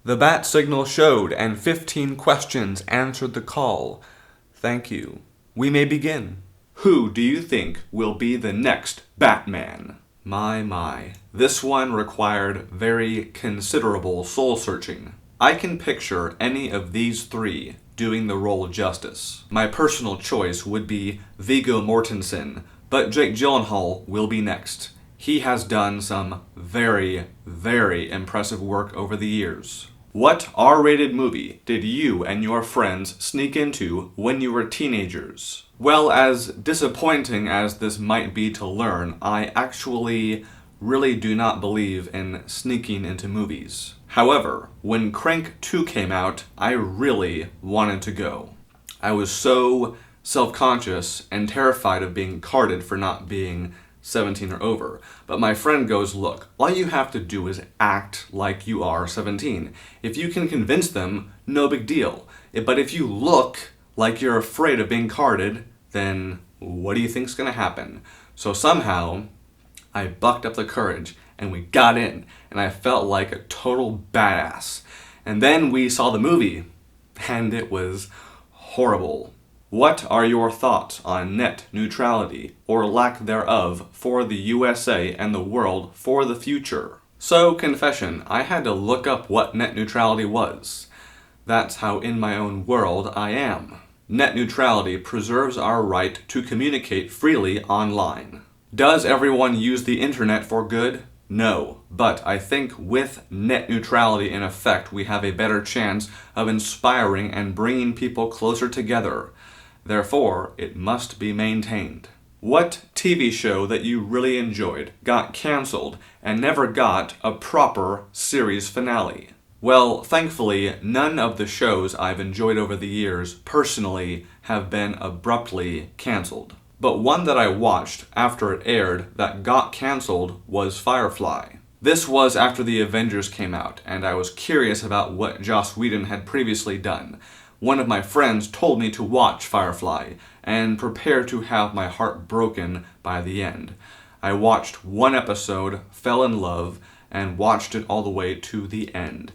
The bat signal showed, and 15 questions answered the call. Thank you. We may begin. Who do you think will be the next Batman? My. This one required very considerable soul-searching. I can picture any of these three doing the role justice. My personal choice would be Viggo Mortensen, but Jake Gyllenhaal will be next. He has done some very, very impressive work over the years. What R-rated movie did you and your friends sneak into when you were teenagers? Well, as disappointing as this might be to learn, I actually really do not believe in sneaking into movies. However, when Crank 2 came out, I really wanted to go. I was so self-conscious and terrified of being carded for not being 17 or over. But my friend goes, look, all you have to do is act like you are 17. If you can convince them, no big deal. But if you look like you're afraid of being carded, then what do you think's gonna happen? So somehow, I bucked up the courage and we got in, and I felt like a total badass. And then we saw the movie, and it was horrible. What are your thoughts on net neutrality, or lack thereof, for the USA and the world for the future? So, confession, I had to look up what net neutrality was. That's how in my own world I am. Net neutrality preserves our right to communicate freely online. Does everyone use the internet for good? No, but I think with net neutrality in effect, we have a better chance of inspiring and bringing people closer together. Therefore, it must be maintained. What TV show that you really enjoyed got canceled and never got a proper series finale? Well, thankfully, none of the shows I've enjoyed over the years personally have been abruptly canceled. But one that I watched after it aired that got canceled was Firefly. This was after the Avengers came out, and I was curious about what Joss Whedon had previously done. One of my friends told me to watch Firefly and prepare to have my heart broken by the end. I watched one episode, fell in love, and watched it all the way to the end.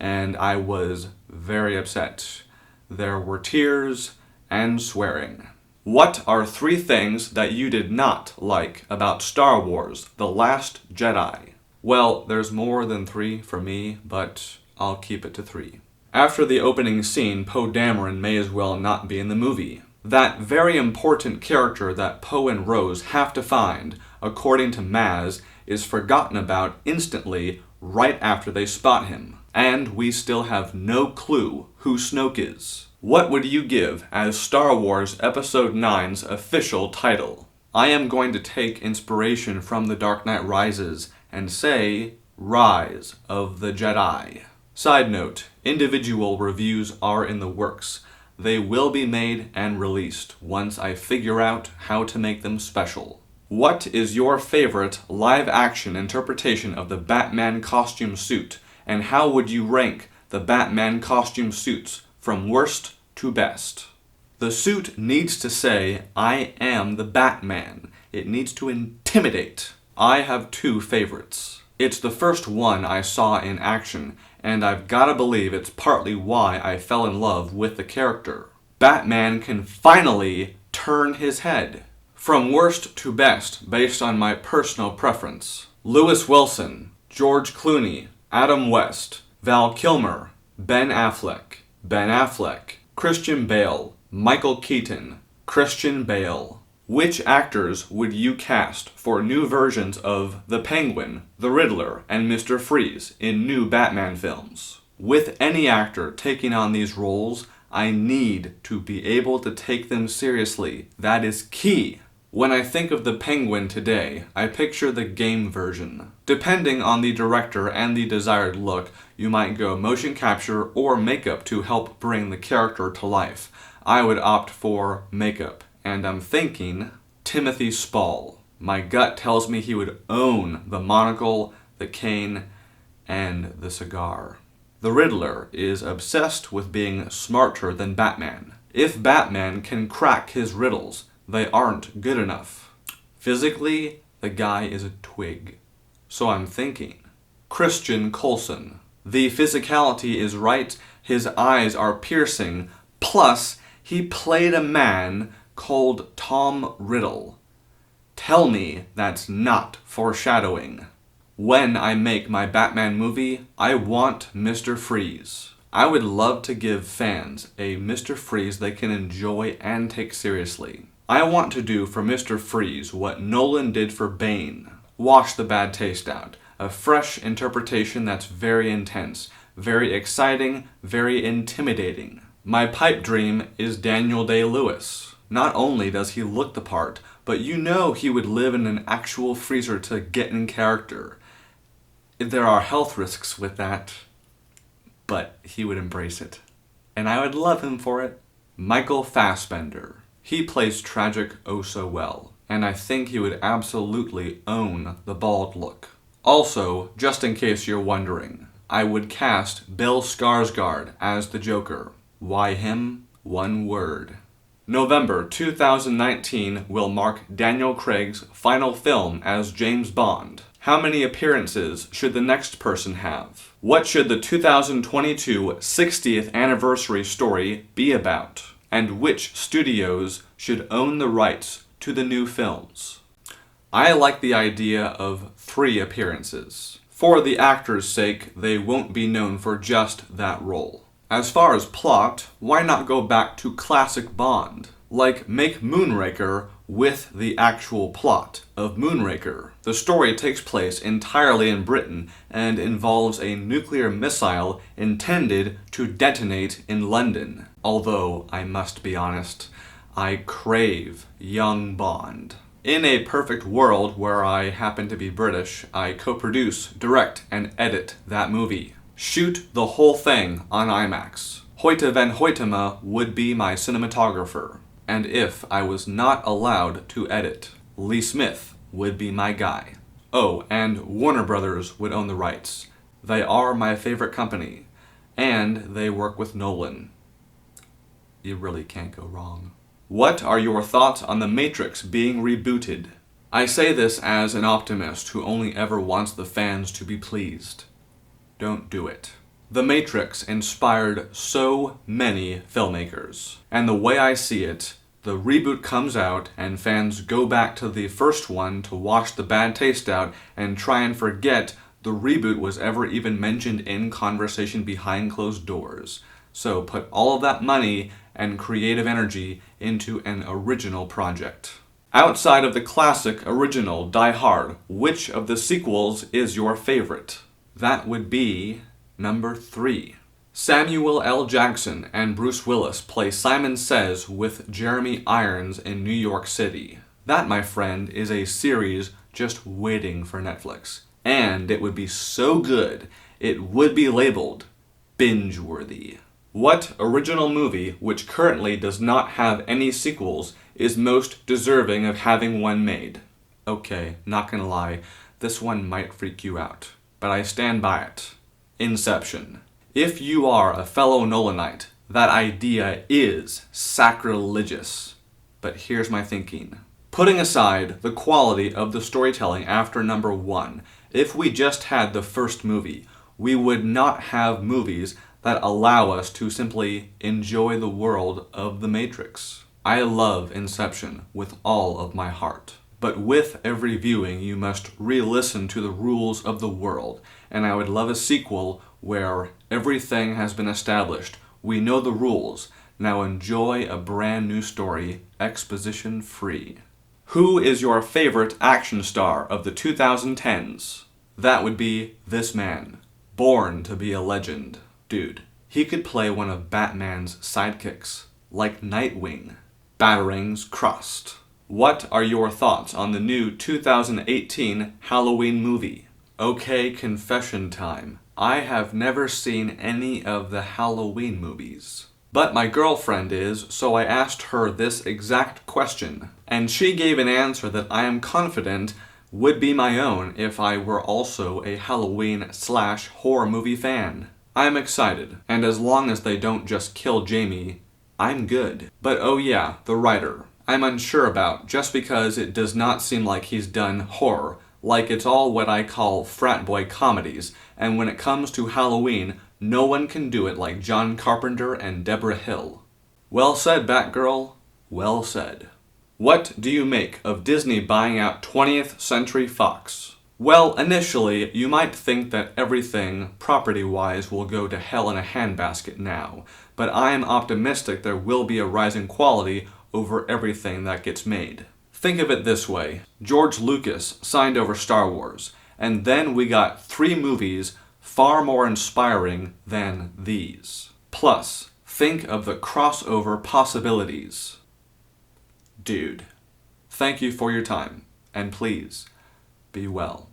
And I was very upset. There were tears and swearing. What are 3 things that you did not like about Star Wars: The Last Jedi? Well, there's more than 3 for me, but I'll keep it to 3. After the opening scene, Poe Dameron may as well not be in the movie. That very important character that Poe and Rose have to find, according to Maz, is forgotten about instantly right after they spot him. And we still have no clue who Snoke is. What would you give as Star Wars Episode 9's official title? I am going to take inspiration from The Dark Knight Rises and say, Rise of the Jedi. Side note, individual reviews are in the works. They will be made and released once I figure out how to make them special. What is your favorite live-action interpretation of the Batman costume suit, and how would you rank the Batman costume suits from worst to best? The suit needs to say, I am the Batman. It needs to intimidate. I have 2 favorites. It's the first one I saw in action, and I've gotta believe it's partly why I fell in love with the character. Batman can finally turn his head. From worst to best, based on my personal preference: Lewis Wilson, George Clooney, Adam West, Val Kilmer, Ben Affleck, Christian Bale, Michael Keaton, Christian Bale. Which actors would you cast for new versions of the Penguin, the Riddler, and Mr. Freeze in new Batman films? With any actor taking on these roles, I need to be able to take them seriously. That is key. When I think of the Penguin today, I picture the game version. Depending on the director and the desired look, you might go motion capture or makeup to help bring the character to life. I would opt for makeup. And I'm thinking Timothy Spall. My gut tells me he would own the monocle, the cane, and the cigar. The Riddler is obsessed with being smarter than Batman. If Batman can crack his riddles, they aren't good enough. Physically, the guy is a twig. So I'm thinking Christian Coulson. The physicality is right, his eyes are piercing, plus he played a man called Tom Riddle. Tell me that's not foreshadowing. When I make my Batman movie, I want Mr. Freeze. I would love to give fans a Mr. Freeze they can enjoy and take seriously. I want to do for Mr. Freeze what Nolan did for Bane. Wash the bad taste out. A fresh interpretation that's very intense, very exciting, very intimidating. My pipe dream is Daniel Day-Lewis. Not only does he look the part, but you know he would live in an actual freezer to get in character. There are health risks with that, but he would embrace it. And I would love him for it. Michael Fassbender. He plays tragic oh so well, and I think he would absolutely own the bald look. Also, just in case you're wondering, I would cast Bill Skarsgård as the Joker. Why him? One word. November 2019 will mark Daniel Craig's final film as James Bond. How many appearances should the next person have? What should the 2022 60th anniversary story be about? And which studios should own the rights to the new films? I like the idea of 3 appearances. For the actor's sake, they won't be known for just that role. As far as plot, why not go back to classic Bond? Like, make Moonraker with the actual plot of Moonraker. The story takes place entirely in Britain and involves a nuclear missile intended to detonate in London. Although, I must be honest, I crave young Bond. In a perfect world where I happen to be British, I co-produce, direct, and edit that movie. Shoot the whole thing on IMAX. Hoyte van Hoytema would be my cinematographer. And if I was not allowed to edit, Lee Smith would be my guy. Oh, and Warner Brothers would own the rights. They are my favorite company, and they work with Nolan. You really can't go wrong. What are your thoughts on The Matrix being rebooted? I say this as an optimist who only ever wants the fans to be pleased. Don't do it. The Matrix inspired so many filmmakers. And the way I see it, the reboot comes out and fans go back to the first one to wash the bad taste out and try and forget the reboot was ever even mentioned in conversation behind closed doors. So put all of that money and creative energy into an original project. Outside of the classic original Die Hard, which of the sequels is your favorite? That would be number 3. Samuel L. Jackson and Bruce Willis play Simon Says with Jeremy Irons in New York City. That, my friend, is a series just waiting for Netflix. And it would be so good, it would be labeled binge-worthy. What original movie, which currently does not have any sequels, is most deserving of having one made? Okay, not gonna lie, this one might freak you out, but I stand by it. Inception. If you are a fellow Nolanite, that idea is sacrilegious. But here's my thinking. Putting aside the quality of the storytelling after number 1, if we just had the first movie, we would not have movies that allow us to simply enjoy the world of The Matrix. I love Inception with all of my heart. But with every viewing, you must re-listen to the rules of the world, and I would love a sequel where everything has been established. We know the rules. Now enjoy a brand new story, exposition free. Who is your favorite action star of the 2010s? That would be this man, born to be a legend. Dude, he could play one of Batman's sidekicks, like Nightwing. Batarangs crossed. What are your thoughts on the new 2018 Halloween movie? Okay, confession time. I have never seen any of the Halloween movies. But my girlfriend is, so I asked her this exact question. And she gave an answer that I am confident would be my own if I were also a Halloween/horror movie fan. I'm excited, and as long as they don't just kill Jamie, I'm good. But oh yeah, the writer. I'm unsure about, just because it does not seem like he's done horror, Like it's all what I call frat boy comedies, and when it comes to Halloween, no one can do it like John Carpenter and Deborah Hill. Well said, Batgirl. Well said. What do you make of Disney buying out 20th Century Fox? Well, initially, you might think that everything, property-wise, will go to hell in a handbasket now, but I am optimistic there will be a rising quality over everything that gets made. Think of it this way. George Lucas signed over Star Wars, and then we got 3 movies far more inspiring than these. Plus, think of the crossover possibilities. Dude, thank you for your time, and please, be well.